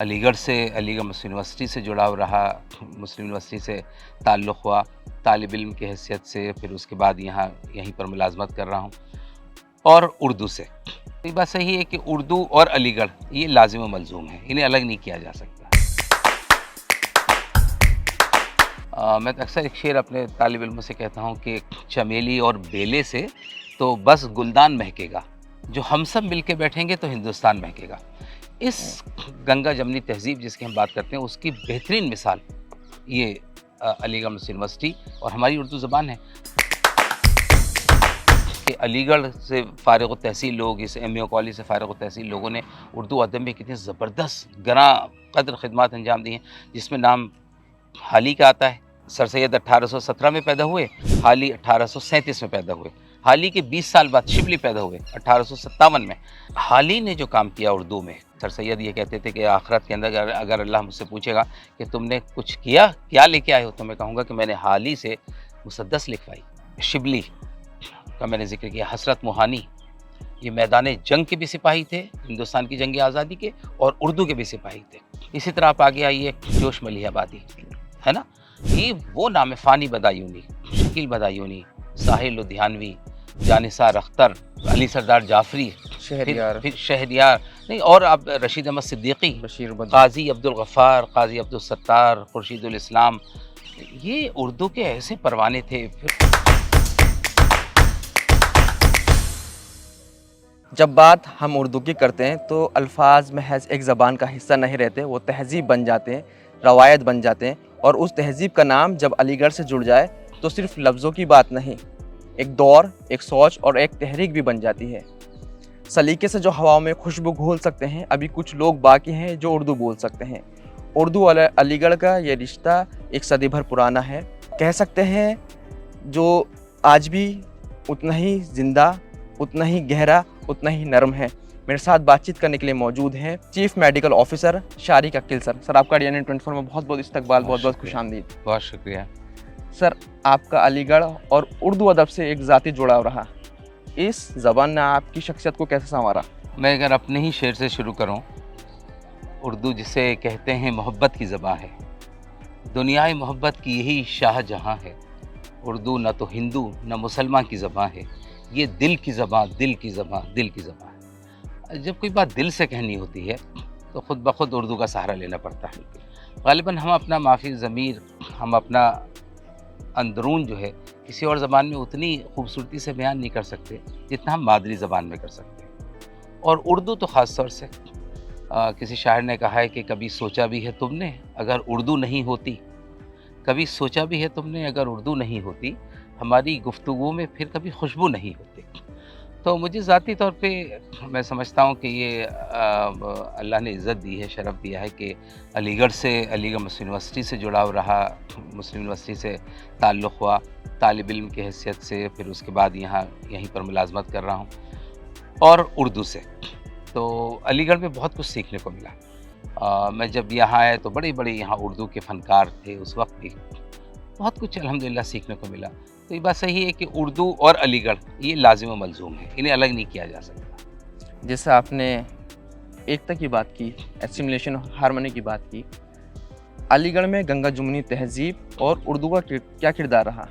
अलीगढ़ अलीगढ़ मुस्लिम university से जुड़ाव रहा, मुस्लिम यूनिवर्सिटी से ताल्लुक़ हुआ, तालिब इल्म की हैसियत से, फिर उसके बाद यहीं पर मुलाज़मत कर रहा हूँ और उर्दू से। तो ये बात सही है कि उर्दू और अलीगढ़ ये लाज़िम व मलज़ूम है, इन्हें अलग नहीं किया जा सकता। मैं तो अक्सर एक शेर अपने तालिब इल्मों से कहता हूँ कि चमेली और बेले से तो बस गुलदान महकेगा, जो हम सब मिल के बैठेंगे तो हिंदुस्तान महकेगा। इस गंगा जमनी तहज़ीब जिसकी हम बात करते हैं, उसकी बेहतरीन मिसाल ये अलीगढ़ मुस्लिम यूनिवर्सिटी और हमारी उर्दू ज़बान है कि अलीगढ़ से फ़ारिग़ तहसील लोग, इस एमए कॉलेज से फ़ारिग़ तहसील लोगों ने उर्दू अदब में कितनी ज़बरदस्त ग्रां क़द्र ख़िदमत अंजाम दी हैं, जिसमें नाम हाली का आता है। सर सैयद 1817 में पैदा हुए, हाली 1837 में पैदा हुए। हाली के 20 साल बाद शिबली पैदा हुए 1857 में। हाली ने जो काम किया उर्दू में, सर सैयद ये कहते थे कि आखिरत के अंदर अगर अल्लाह मुझसे पूछेगा कि तुमने कुछ किया, क्या लेके आए हो, तो मैं कहूँगा कि मैंने हाली से मुसद्दस लिखवाई। शिबली का मैंने जिक्र किया, हसरत मोहानी ये मैदान जंग के भी सिपाही थे, हिंदुस्तान की जंग आज़ादी के, और उर्दू के भी सिपाही थे। इसी तरह आप आगे आइए, जोश मलिहाबादी है ना, ये वो नाम है। फ़ानी बदायूनी, शकील बदायूनी, साहिल लुधियानवी, जानिसार अख्तर, अली सरदार जाफरी, फिर शहरियार नहीं, और अब रशीद अहमद सिद्दीकी, काजी अब्दुल गफ़ार, काजी अब्दुल सत्तार, खुर्शीदुल इस्लाम, ये उर्दू के ऐसे परवाने थे। जब बात हम उर्दू की करते हैं तो अल्फाज महज एक ज़बान का हिस्सा नहीं रहते, वो तहज़ीब बन जाते हैं, रवायत बन जाते हैं। और उस तहज़ीब का नाम जब अलीगढ़ से जुड़ जाए तो सिर्फ लफ्ज़ों की बात नहीं, एक दौर, एक सोच और एक तहरीक भी बन जाती है। सलीके से जो हवाओं में खुशबू घोल सकते हैं, अभी कुछ लोग बाकी हैं जो उर्दू बोल सकते हैं। उर्दू अलीगढ़ का ये रिश्ता एक सदी भर पुराना है, कह सकते हैं, जो आज भी उतना ही ज़िंदा, उतना ही गहरा, उतना ही नरम है। मेरे साथ बातचीत करने के लिए मौजूद हैं chief medical officer Shariq Aqeel sir. Sir, आपका DNN 24 में बहुत बहुत इस्तकबाल, बहुत बहुत खुशामदीद। बहुत शुक्रिया सर। आपका अलीगढ़ और उर्दू अदब से एक ज़ाती जुड़ाव रहा, इस ज़बान ने आपकी शख्सियत को कैसे संवारा? मैं अगर अपने ही शेर से शुरू करूं, उर्दू जिसे कहते हैं मोहब्बत की ज़बान है, दुनियाए मोहब्बत की यही शाहजहां है। उर्दू न तो हिंदू न मुसलमान की ज़बान है, ये दिल की ज़बान, दिल की ज़बान, दिल की ज़बान है। जब कोई बात दिल से कहनी होती है तो ख़ुद ब खुद उर्दू का सहारा लेना पड़ता है। ग़ालिबन हम अपना माफ़ी ज़मीर, हम अपना अंदरून जो है किसी और ज़बान में उतनी खूबसूरती से बयान नहीं कर सकते जितना हम मादरी ज़बान में कर सकते हैं। और उर्दू तो ख़ास तौर से किसी शायर ने कहा है कि कभी सोचा भी है तुमने अगर उर्दू नहीं होती, कभी सोचा भी है तुमने अगर उर्दू नहीं होती, हमारी गुफ्तगू में फिर कभी खुशबू नहीं होती। तो मुझे ज़ाती तौर पे मैं समझता हूँ कि ये अल्लाह ने इज़्ज़त दी है, शरफ़ दिया है कि अलीगढ़ मुस्लिम यूनिवर्सिटी से जुड़ाव रहा, मुस्लिम यूनिवर्सिटी से ताल्लुक़ हुआ, तालिब इल्म की हैसियत से, फिर उसके बाद यहीं पर मुलाज़मत कर रहा हूँ और उर्दू से। तो अलीगढ़ में बहुत कुछ सीखने को मिला। मैं जब यहाँ आया तो बड़े बड़े यहाँ उर्दू के फ़नकार थे, उस वक्त भी बहुत कुछ अल्हम्दुलिल्लाह सीखने को मिला। तो ये बात सही है कि उर्दू और अलीगढ़ ये लाज़िम व मलज़ूम है, इन्हें अलग नहीं किया जा सकता। जैसे आपने एकता की बात की, एसिमिलेशन और हार्मनी की बात की, अलीगढ़ में गंगा जमुनी तहज़ीब और उर्दू का क्या किरदार रहा?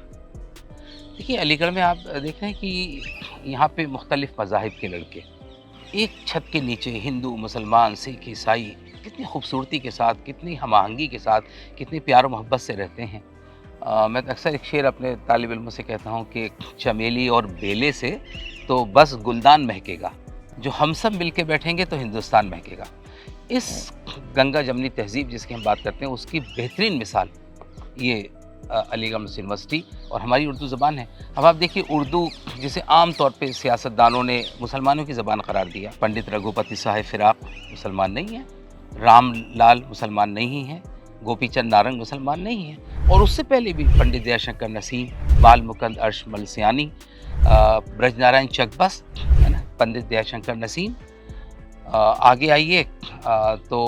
देखिए, अलीगढ़ में आप देख रहे हैं कि यहाँ पे मुख्तलिफ़ मज़ाहिब के लड़के एक छत के नीचे, हिंदू, मुसलमान, सिख, ईसाई, कितनी खूबसूरती के साथ, कितनी हम आहंगी के साथ, कितनी प्यार मोहब्बत से रहते हैं। मैं अक्सर एक शेर अपने तालिब इल्मों से कहता हूँ कि चमेली और बेले से तो बस गुलदान महकेगा, जो हम सब मिल के बैठेंगे तो हिंदुस्तान महकेगा। इस गंगा जमनी तहज़ीब जिसकी हम बात करते हैं, उसकी बेहतरीन मिसाल ये अलीगढ़ मुस्लिम यूनिवर्सिटी और हमारी उर्दू ज़बान है। अब आप देखिए, उर्दू जिसे आम तौर पे सियासतदानों ने मुसलमानों की ज़बान करार दिया, पंडित रघुपति साहिब फ़िराक मुसलमान नहीं हैं, राम लाल मुसलमान नहीं हैं, गोपी चंद नारंग मुसलमान नहीं हैं, और उससे पहले भी पंडित दयाशंकर नसीम, बाल मुकंद अर्श मलसियानी, ब्रज नारायण चकबस, है ना, पंडित दयाशंकर नसीम। आगे आइए तो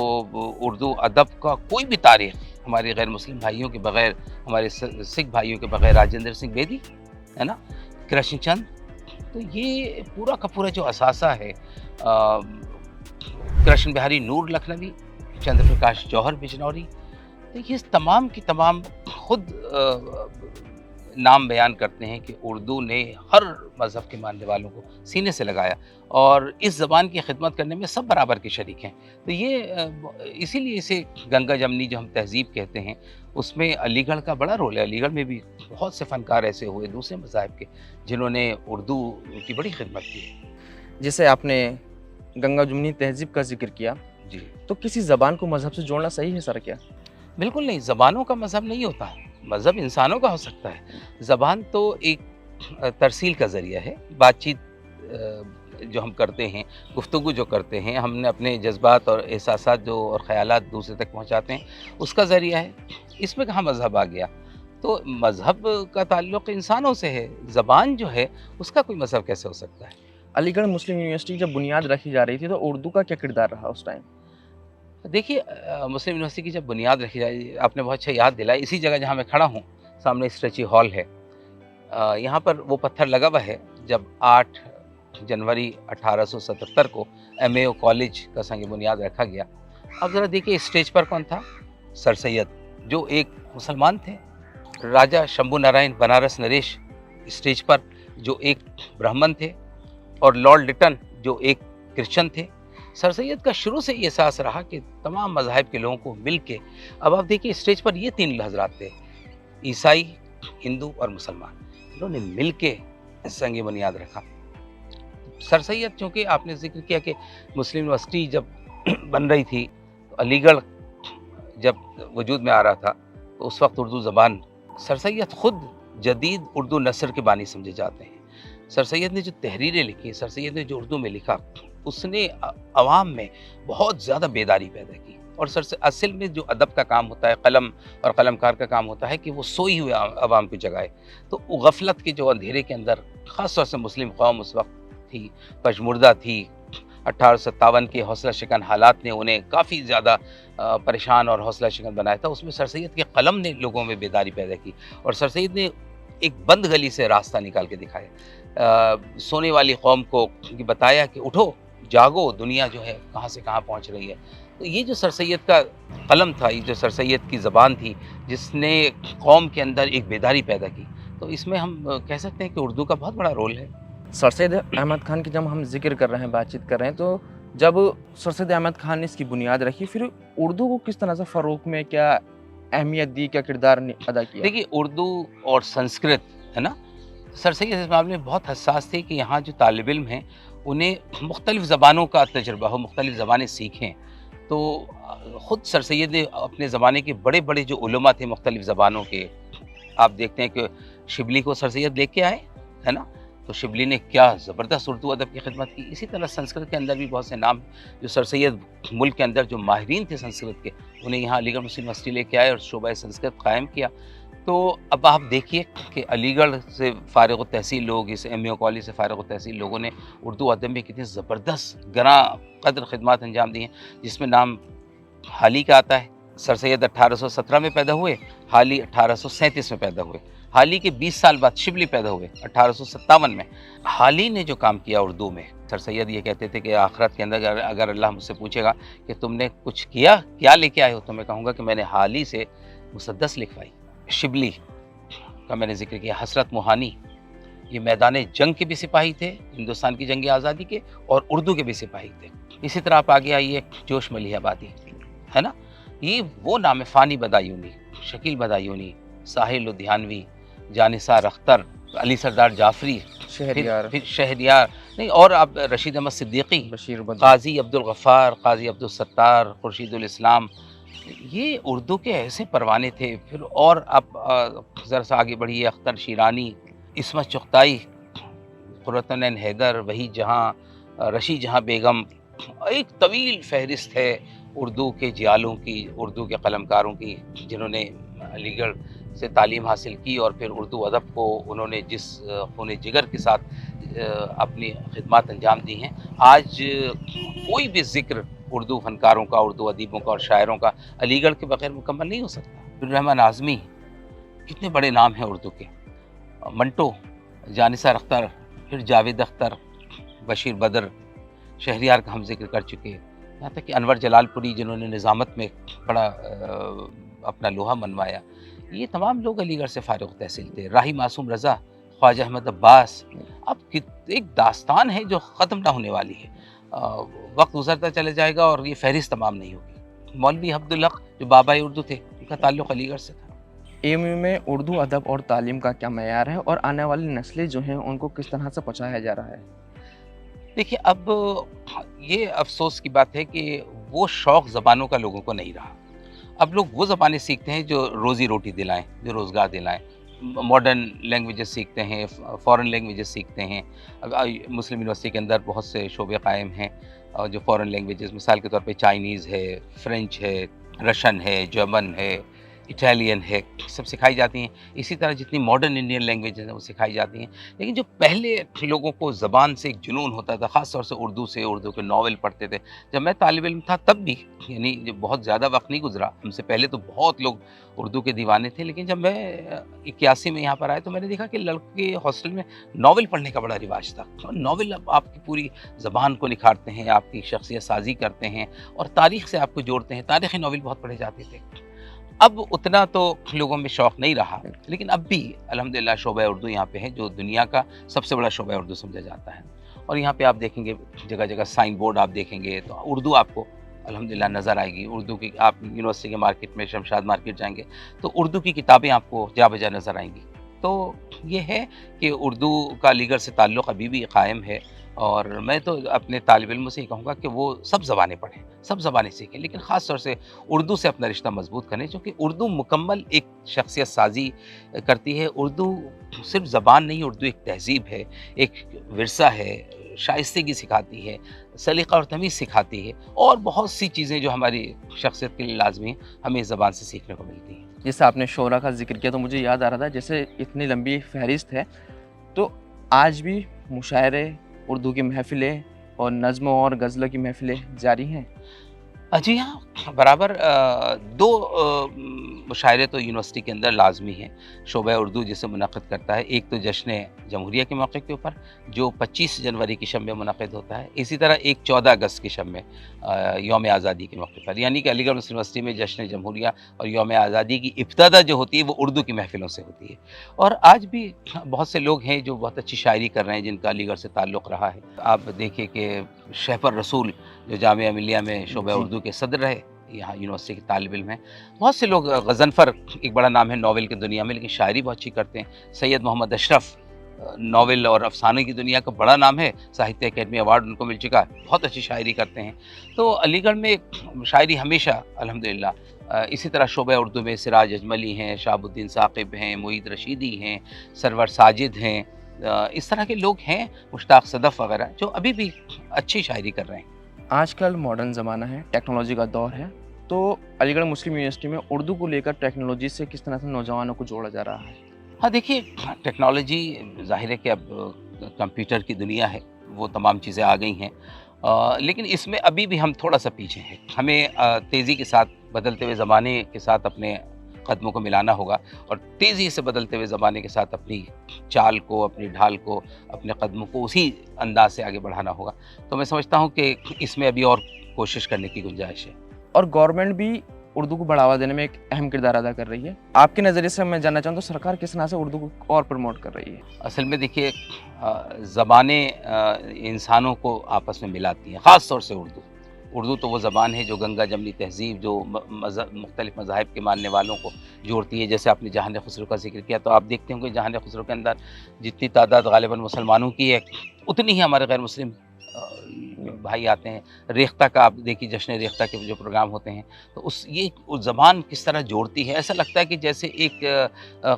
उर्दू अदब का कोई भी तारीख़ हमारे गैर मुस्लिम भाइयों के बग़ैर, हमारे सिख भाइयों के बग़ैर, राजेंद्र सिंह बेदी, है ना, कृष्ण चंद, तो ये पूरा का पूरा जो असासा है, कृष्ण बिहारी नूर लखनवी, चंद्रप्रकाश जौहर बिजनौरी। तो ये तमाम की तमाम खुद नाम बयान करते हैं कि उर्दू ने हर मज़हब के मानने वालों को सीने से लगाया और इस ज़बान की खिदमत करने में सब बराबर के शरीक हैं। तो ये इसीलिए इसे गंगा जमनी जो हम तहज़ीब कहते हैं, उसमें अलीगढ़ का बड़ा रोल है। अलीगढ़ में भी बहुत से फ़नकार ऐसे हुए दूसरे मज़ाहिब के, जिन्होंने उर्दू की बड़ी खिदमत की। जैसे आपने गंगा जुमनी तहज़ीब का ज़िक्र किया, जी, तो किसी ज़बान को मज़हब से जोड़ना सही है सर क्या? बिल्कुल नहीं, ज़बानों का मज़हब नहीं होता, मज़हब इंसानों का हो सकता है। ज़बान तो एक तरसील का ज़रिया है, बातचीत जो हम करते हैं, गुफ्तगू जो करते हैं, हमने अपने जज़्बात और एहसासात जो और ख़यालात दूसरे तक पहुँचाते हैं, उसका ज़रिया है। इसमें कहाँ मज़हब आ गया? तो मज़हब का ताल्लुक़ इंसानों से है, ज़बान जो है उसका कोई मज़हब कैसे हो सकता है? अलीगढ़ मुस्लिम यूनिवर्सिटी जब बुनियाद रखी जा रही थी, तो उर्दू का क्या किरदार रहा उस टाइम? देखिए मुस्लिम यूनिवर्सिटी की जब बुनियाद रखी जाए, आपने बहुत अच्छा याद दिलाया, इसी जगह जहाँ मैं खड़ा हूँ, सामने स्ट्रेची हॉल है। यहाँ पर वो पत्थर लगा हुआ है जब 8 जनवरी 1877 को एमएओ कॉलेज का संग बुनियाद रखा गया। अब ज़रा देखिए स्टेज पर कौन था? सर सैयद, जो एक मुसलमान थे। राजा शंभू नारायण बनारस नरेश स्टेज पर, जो एक ब्राह्मण थे, और लॉर्ड लिटन जो एक क्रिश्चियन थे। सर सैयद का शुरू से ये एहसास रहा कि तमाम मज़ाहिब के लोगों को मिल के, अब आप देखिए स्टेज पर ये 3 हज़रात थे, ईसाई, हिंदू और मुसलमान, इन्होंने मिल के संग बुनियाद रखा। सर सैयद, चूँकि आपने ज़िक्र किया कि मुस्लिम यूनिवर्सिटी जब बन रही थी, तो अलीगढ़ जब वजूद में आ रहा था, तो उस वक्त उर्दू ज़बान, सर सैयद ख़ुद जदीद उर्दू नसर के बानी समझे जाते हैं। सर सैयद ने जो तहरीरें लिखी, सर सैयद ने जो उर्दू में लिखा, उसने अवाम में बहुत ज़्यादा बेदारी पैदा की। और असल में जो अदब का काम होता है, कलम और कलमकार का काम होता है कि वो सोई हुए अवाम को जगाए। तो वो गफलत के जो अंधेरे के अंदर ख़ास तौर से मुस्लिम कौम उस वक्त थी, पशमुर्दा थी। 1857 के हौसला शिकन हालात ने उन्हें काफ़ी ज़्यादा परेशान और हौसला शिकन बनाया था। उसमें सर सैयद के कलम ने लोगों में बेदारी पैदा की और सर सैयद ने एक बंद गली से रास्ता निकाल के दिखाया। सोने वाली कौम को बताया कि उठो, जागो, दुनिया जो है कहाँ से कहाँ पहुँच रही है। तो ये जो सर सैयद का कलम था, ये जो सर सैयद की ज़बान थी, जिसने कौम के अंदर एक बेदारी पैदा की, तो इसमें हम कह सकते हैं कि उर्दू का बहुत बड़ा रोल है। सर सैयद अहमद खान की जब हम ज़िक्र कर रहे हैं, बातचीत कर रहे हैं, तो जब सर सैयद अहमद खान ने इसकी बुनियाद रखी, फिर उर्दू को किस तरह से फ़रोग़ में क्या अहमियत दी, क्या किरदार अदा किया? देखिए उर्दू और संस्कृत, है ना, सर सैयद इस मामले में बहुत हसास थे कि यहाँ जो तालिब इल्म हैं, उन्हें मुख्तलिफ़ ज़बानों का तजुर्बा हो, मुख्तलिफ़ ज़बानें सीखें। तो ख़ुद सर सैयद ने अपने ज़माने के बड़े बड़े जो उलमा थे मुख्तलिफ़ ज़बानों के, आप देखते हैं कि शिबली को सर सैयद लेके आए, है ना, तो शिबली ने क्या ज़बरदस्त उर्दू अदब की खिदमत की। इसी तरह संस्कृत के अंदर भी बहुत से नाम जो सर सैयद मुल्क के अंदर जो माहिरीन थे संस्कृत के, उन्हें यहाँ अलीगढ़ मुस्लिम यूनिवर्सिटी लेके आए और शोबा संस्कृत कायम किया। तो अब आप देखिए कि अलीगढ़ से फ़ारिग़ तहसील लोग, इस एमएओ कॉलेज से फ़ारिग़ तहसील लोगों ने उर्दू अदब में कितनी ज़बरदस्त ग्रां क़द्र खिदमत अंजाम दी हैं, जिसमें नाम हाली का आता है। सर सैयद 1817 में पैदा हुए, हाली 1837 में पैदा हुए। हाली के 20 साल बाद शिबली पैदा हुए 1857 में। हाली ने जो काम किया उर्दू में, सर सैयद ये कहते थे कि आखिरत के अंदर अगर अल्लाह मुझसे पूछेगा कि तुमने कुछ किया, क्या लेके आए हो, तो मैं कहूँगा कि मैंने हाली से मुसद्दस लिखवाई। शिबली का मैंने जिक्र किया। हसरत मोहानी, ये मैदान जंग के भी सिपाही थे, हिंदुस्तान की जंग आज़ादी के, और उर्दू के भी सिपाही थे। इसी तरह आप आगे आइए, जोश मलिहाबादी, है ना, ये वो नाम है। फ़ानी बदायूनी, शकील बदायूनी, साहिल लुधियानवी, जानिसार अख्तर, अली सरदार जाफरी, फिर शहरियार नहीं, और आप रशीद अहमद सिद्दीकी, बशीर, काजी अब्दुल गफ़ार, काजी अब्दुल सत्तार, खुर्शीदुल इस्लाम, ये उर्दू के ऐसे परवाने थे। फिर और आप ज़रा सा आगे बढ़िए, अख्तर शीरानी, इस्मत चुग़ताई, क़ुर्रतुल-ऐन हैदर, वही जहाँ, रशी जहाँ बेगम, एक तवील फहरिस्त है उर्दू के जियालों की, उर्दू के कलमकारों की, जिन्होंने अलीगढ़ से तालीम हासिल की और फिर उर्दू अदब को उन्होंने जिस खून जिगर के साथ अपनी खिदमत अंजाम दी हैं। आज कोई भी ज़िक्र उर्दू फ़नकारों का, उर्दू अदीबों का और शायरों का अलीगढ़ के बग़ैर मुकम्मल नहीं हो सकता। रहमान आज़मी, कितने बड़े नाम हैं उर्दू के। मंटो, जानिसार अख्तर, फिर जावेद अख्तर, बशीर बदर, शहरियार का हम जिक्र कर चुके, यहाँ तक कि अनवर जलालपुरी जिन्होंने निज़ामत में बड़ा अपना लोहा मनवाया, ये तमाम लोग अलीगढ़ से फ़ारिग़ तहसील थे। राही मासूम रज़ा, ख्वाजा अहमद अब्बास, अब एक दास्तान है जो ख़त्म ना होने वाली है। वक्त गुजरता चला जाएगा और ये फहरिस्त तमाम नहीं होगी। मौलवी अब्दुल हक जो बाबा उर्दू थे, उनका ताल्लुक़ अलीगढ़ से था। एएमयू में उर्दू अदब और तालीम का क्या मयार है और आने वाली नस्लें जो हैं उनको किस तरह से पहुँचाया जा रहा है? देखिए, अब ये अफ़सोस की बात है कि वो शौक़ ज़बानों का लोगों को नहीं रहा। अब लोग वो ज़बानें सीखते हैं जो रोज़ी-रोटी दिलाएँ, जो रोज़गार दिलाएँ। मॉडर्न लैंग्वेजेस सीखते हैं, फ़ॉरेन लैंग्वेजेस सीखते हैं। मुस्लिम यूनिवर्सिटी के अंदर बहुत से शोबे कायम हैं जो फ़ॉरेन लैंग्वेजेस, मिसाल के तौर पे चाइनीज़ है, फ्रेंच है, रशियन है, जर्मन है, इटालियन है, सब सिखाई जाती हैं। इसी तरह जितनी मॉडर्न इंडियन लैंग्वेजेज़ हैं वो सिखाई जाती हैं। लेकिन जो पहले लोगों को ज़बान से एक जुनून होता था, ख़ास तौर से उर्दू के नावल पढ़ते थे। जब मैं तालिब इल्म था तब भी, यानी जब बहुत ज़्यादा वक्त नहीं गुजरा, हमसे पहले तो बहुत लोग उर्दू के दीवाने थे। लेकिन जब मैं 81 में यहाँ पर आया तो मैंने देखा कि लड़के हॉस्टल में नावल पढ़ने का बड़ा रिवाज था। और नावल अब आपकी पूरी ज़बान को निखारते हैं, आपकी शख्सियत साजी करते हैं और तारीख़ से आपको जोड़ते हैं। तारीख़ी नावल बहुत पढ़े जाते थे। अब उतना तो लोगों में शौक़ नहीं रहा, लेकिन अब भी अल्हम्दुलिल्लाह शोबा उर्दू यहाँ पे है जो दुनिया का सबसे बड़ा शोबा उर्दू समझा जाता है। और यहाँ पे आप देखेंगे जगह जगह साइन बोर्ड आप देखेंगे तो उर्दू आपको अल्हम्दुलिल्लाह नज़र आएगी। उर्दू की आप यूनिवर्सिटी के मार्केट में शमशाद मार्केट जाएंगे तो उर्दू की किताबें आपको जा बजा नज़र आएंगी। तो ये है कि उर्दू का अलीगढ़ से ताल्लुक़ अभी भी कायम है और मैं तो अपने तालिब इल्मों से ये कहूँगा कि वो सब ज़बानें पढ़ें, सब ज़बानें सीखें, लेकिन ख़ास तौर से उर्दू से अपना रिश्ता मज़बूत करें, क्योंकि उर्दू मुकम्मल एक शख्सियत साजी करती है। उर्दू सिर्फ़ ज़बान नहीं, उर्दू एक तहज़ीब है, एक विरसा है, शाइस्तगी सिखाती है, सलीक़ा और तमीज़ सिखाती है और बहुत सी चीज़ें जो हमारी शख्सियत के लिए लाज़मी हैं, हमें इस ज़बान से सीखने को मिलती हैं। जैसे आपने शोरा का ज़िक्र किया तो मुझे याद आ रहा था, जैसे इतनी लंबी फ़हरिस्त है तो आज भी मुशायरे, उर्दू की महफ़िलें और नज़्मों और गज़लों की महफ़िलें जारी हैं? जी हाँ, बराबर 2 मुशायरे तो यूनिवर्सिटी के अंदर लाज़मी हैं। शोबा उर्दू जिसे मुनक़्क़िद करता है, एक तो जश्न जमहूरिया के मौके के ऊपर जो 25 जनवरी की शब में मुनक़्क़िद होता है, इसी तरह एक 14 अगस्त की शब में यौम आज़ादी के मौके पर। यानी कि अलीगढ़ मुस्लिम यूनिवर्सिटी में जश्न जमहूरिया और यौम आज़ादी की इब्तिदा जो होती है वो उर्दू की महफ़िलों से होती है। और आज भी बहुत से लोग हैं जो बहुत अच्छी शायरी कर रहे हैं जिनका अलीगढ़ से ताल्लुक़ रहा है। आप देखिए कि शहपर रसूल जो जामिया मिल्लिया में शोबा उर्दू के सदर रहे, यहाँ यूनिवर्सिटी के तालिब इल्म हैं। बहुत से लोग, गज़नफ़र एक बड़ा नाम है नावल की दुनिया में, लेकिन शायरी बहुत अच्छी करते हैं। सैयद मोहम्मद अशरफ नावल और अफ़साने की दुनिया का बड़ा नाम है, साहित्य अकेडमी अवार्ड उनको मिल चुका है, बहुत अच्छी शायरी करते हैं। तो अलीगढ़ में शायरी हमेशा अल्हम्दुलिल्लाह इसी तरह शोबा उर्दू में सिराज अजमली हैं, शहाबुद्दीन साक़िब हैं, मुईद रशीदी हैं, सरवर साजिद हैं, इस तरह के लोग हैं, मुश्ताक़ सदफ़ वग़ैरह जो अभी भी अच्छी शायरी कर रहे हैं। आजकल मॉडर्न ज़माना है, टेक्नोलॉजी का दौर है, तो अलीगढ़ मुस्लिम यूनिवर्सिटी में उर्दू को लेकर टेक्नोलॉजी से किस तरह से नौजवानों को जोड़ा जा रहा है? हाँ, देखिए, टेक्नोलॉजी ज़ाहिर है कि अब कंप्यूटर की दुनिया है, वो तमाम चीज़ें आ गई हैं। लेकिन इसमें अभी भी हम थोड़ा-सा पीछे हैं। हमें तेज़ी के साथ, बदलते हुए ज़माने के साथ अपने कदमों को मिलाना होगा और तेज़ी से बदलते हुए ज़माने के साथ अपनी चाल को, अपनी ढाल को, अपने कदमों को उसी अंदाज़ से आगे बढ़ाना होगा। तो मैं समझता हूँ कि इसमें अभी और कोशिश करने की गुंजाइश है। और गवर्नमेंट भी उर्दू को बढ़ावा देने में एक अहम किरदार अदा कर रही है। आपके नज़रिए से मैं जानना चाहूँ तो सरकार किस तरह से उर्दू को और प्रमोट कर रही है? असल में देखिए, ज़बानें इंसानों को आपस में मिलाती हैं, ख़ास तौर से उर्दू। उर्दू तो वो ज़बान है जो गंगा जमनी तहज़ीब, जो मुख्तलिफ़ मज़ाहिब के मानने वालों को जोड़ती है। जैसे आपने जहान खुसरो का ज़िक्र किया, तो आप देखते होंगे जहान खुसरो के अंदर जितनी तादाद गालिबन मुसलमानों की है, उतनी ही हमारे गैर मुस्लिम भाई आते हैं। रेख्ता का आप देखिए, जश्न रेख्ता के जो प्रोग्राम होते हैं, तो उस ज़बान किस तरह जोड़ती है। ऐसा लगता है कि जैसे एक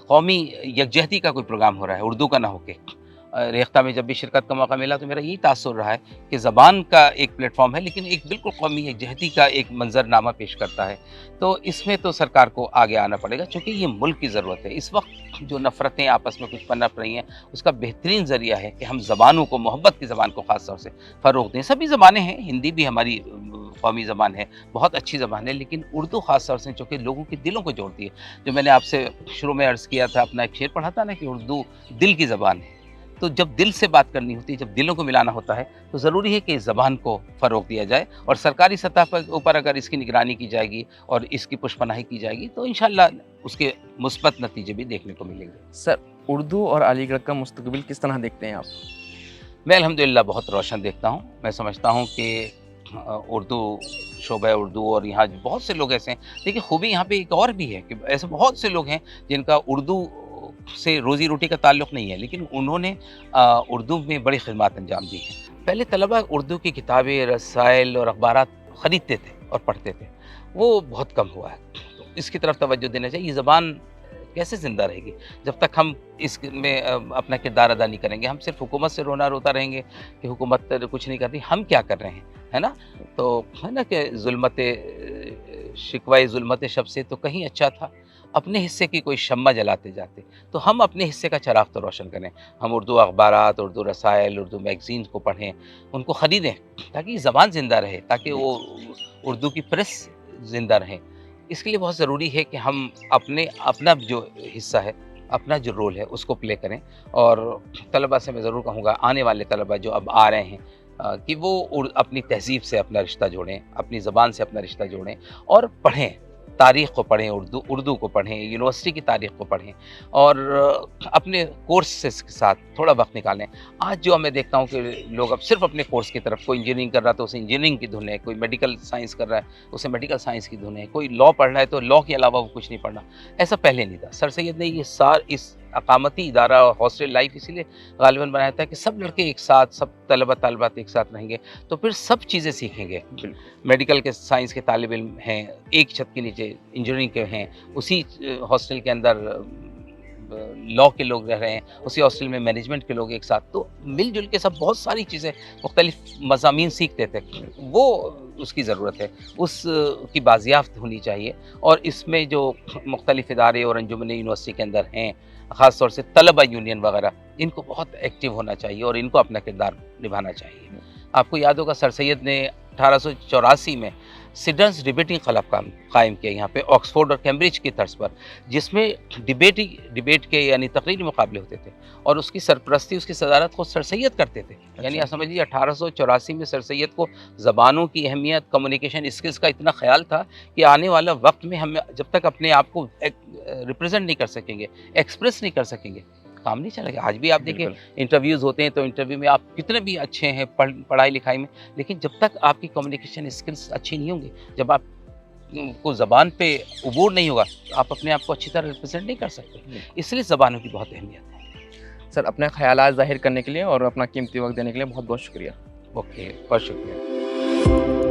कौमी यकजहती का कोई प्रोग्राम हो रहा है, उर्दू का ना होके। रेख्ता में जब भी शिरकत का मौका मिला तो मेरा यही तासुर रहा है कि ज़बान का एक प्लेटफॉर्म है, लेकिन एक बिल्कुल कौमी यकजहती का एक मंजरनामा पेश करता है। तो इसमें तो सरकार को आगे आना पड़ेगा, क्योंकि ये मुल्क की ज़रूरत है। इस वक्त जो नफ़रतें आपस में कुछ पनप रही हैं, उसका बेहतरीन ज़रिया है कि हम ज़बानों को, मोहब्बत की ज़बान को ख़ास तौर से फ़रोग़ दें। सभी ज़बानें हैं, हिंदी भी हमारी कौमी ज़बान है, बहुत अच्छी ज़बान है, लेकिन उर्दू ख़ास तौर से चूँकि लोगों के दिलों को जोड़ती है। जो मैंने आपसे शुरू में अर्ज़ किया था, अपना एक शेर पढ़ा था ना कि उर्दू दिल की ज़बान है। तो जब दिल से बात करनी होती है, जब दिलों को मिलाना होता है, तो ज़रूरी है कि इस ज़बान को फ़रोग़ दिया जाए और सरकारी सतह पर ऊपर अगर इसकी निगरानी की जाएगी और इसकी पुष्पनाही की जाएगी तो इंशाअल्लाह उसके मुस्बत नतीजे भी देखने को मिलेंगे। सर, उर्दू और अलीगढ़ का मुस्तकबिल किस तरह देखते हैं आप? मैं अल्हम्दुलिल्लाह बहुत रोशन देखता हूँ। मैं समझता हूँ कि उर्दू, शोबा उर्दू और यहाँ बहुत से लोग ऐसे हैं। देखिए खूबी यहाँ पे एक और भी है कि ऐसे बहुत से लोग हैं जिनका उर्दू से रोज़ी रोटी का ताल्लुक़ नहीं है, लेकिन उन्होंने उर्दू में बड़ी खिदमत अंजाम दी हैं। पहले तलबा उर्दू की किताबें, रसाइल और अखबारात ख़रीदते थे और पढ़ते थे, वो बहुत कम हुआ है। तो इसकी तरफ तवज्जो देना चाहिए। ये ज़बान कैसे ज़िंदा रहेगी जब तक हम इसमें अपना किरदार अदा नहीं करेंगे। हम सिर्फ हुकूमत से रोना रोता रहेंगे कि हुकूमत कुछ नहीं कर रही, हम क्या कर रहे हैं, है ना? तो है ना कि शिकवाए ज़ुल्मत शब से तो कहीं अच्छा था, अपने हिस्से की कोई शम्मा जलाते जाते। तो हम अपने हिस्से का चराग तो रोशन करें। हम उर्दू अखबारात, उर्दू रसाइल, उर्दू मैगज़ीन को पढ़ें, उनको ख़रीदें ताकि ये ज़बान ज़िंदा रहे, ताकि वो उर्दू की प्रेस ज़िंदा रहे। इसके लिए बहुत ज़रूरी है कि हम अपना जो हिस्सा है, अपना जो रोल है उसको प्ले करें। और तलबा से मैं ज़रूर कहूँगा, आने वाले तलबा जो अब आ रहे हैं कि वो अपनी तहज़ीब से अपना रिश्ता जोड़ें, अपनी ज़बान से अपना रिश्ता जोड़ें और पढ़ें, तारीख़ को पढ़ें, उर्दू को पढ़ें, यूनिवर्सिटी की तारीख़ को पढ़ें और अपने कोर्सेस के साथ थोड़ा वक्त निकालें। आज जो मैं देखता हूँ कि लोग अब सिर्फ अपने कोर्स की तरफ, कोई इंजीनियरिंग कर रहा है तो उसे इंजीनियरिंग की धुन है, कोई मेडिकल साइंस कर रहा है उसे मेडिकल साइंस की धुन है, कोई लॉ पढ़ रहा है तो लॉ के अलावा वो कुछ नहीं पढ़ना। ऐसा पहले नहीं था। सर सैयद ने इस अकामती इदारा और हॉस्टल लाइफ इसीलिए गालिबन बनाया था कि सब लड़के एक साथ, सब तलबा तलबात एक साथ रहेंगे तो फिर सब चीज़ें सीखेंगे। मेडिकल के साइंस के तालिब इल्म हैं, एक छत के नीचे इंजीनियरिंग के हैं, उसी हॉस्टल के अंदर लॉ के लोग रह रहे हैं, उसी हॉस्टल में मैनेजमेंट के लोग एक साथ, तो मिलजुल के सब बहुत सारी चीज़ें मुख्तलिफ मज़ामीन सीखते थे। वो उसकी ज़रूरत है, उसकी बाज़ियाफ़त होनी चाहिए। और इसमें जो मुख्तलिफ इदारे और अंजुमन यूनिवर्सिटी के अंदर हैं, ख़ास तौर से तलबा यूनियन वगैरह, इनको बहुत एक्टिव होना चाहिए और इनको अपना किरदार निभाना चाहिए। आपको याद होगा सर सैयद ने 1884 में सिडन्स डिबेटिंग क्लब कायम किया यहाँ पे ऑक्सफोर्ड और कैम्ब्रिज की तर्ज पर, जिसमें डिबेट के यानी तकरीरी मुकाबले होते थे और उसकी सरपरस्ती, उसकी सदारत को सर सैयद करते थे। यानी आप समझिए 1884 में सर सैयद को ज़बानों की अहमियत, कम्युनिकेशन स्किल्स का इतना ख्याल था कि आने वाला वक्त में हम जब तक अपने आप को रिप्रेजेंट नहीं कर सकेंगे, एक्सप्रेस नहीं कर सकेंगे, काम नहीं चलेगा। आज भी आप देखिए इंटरव्यूज़ होते हैं तो इंटरव्यू में आप कितने भी अच्छे हैं पढ़ाई लिखाई में, लेकिन जब तक आपकी कम्युनिकेशन स्किल्स अच्छी नहीं होंगी, जब आप को ज़बान पे उबूर नहीं होगा, आप अपने आप को अच्छी तरह रिप्रेजेंट नहीं कर सकते। इसलिए ज़बानों की बहुत अहमियत है। सर, अपने ख़यालात ज़ाहिर करने के लिए और अपना कीमती वक्त देने के लिए बहुत बहुत शुक्रिया। ओके, बहुत शुक्रिया।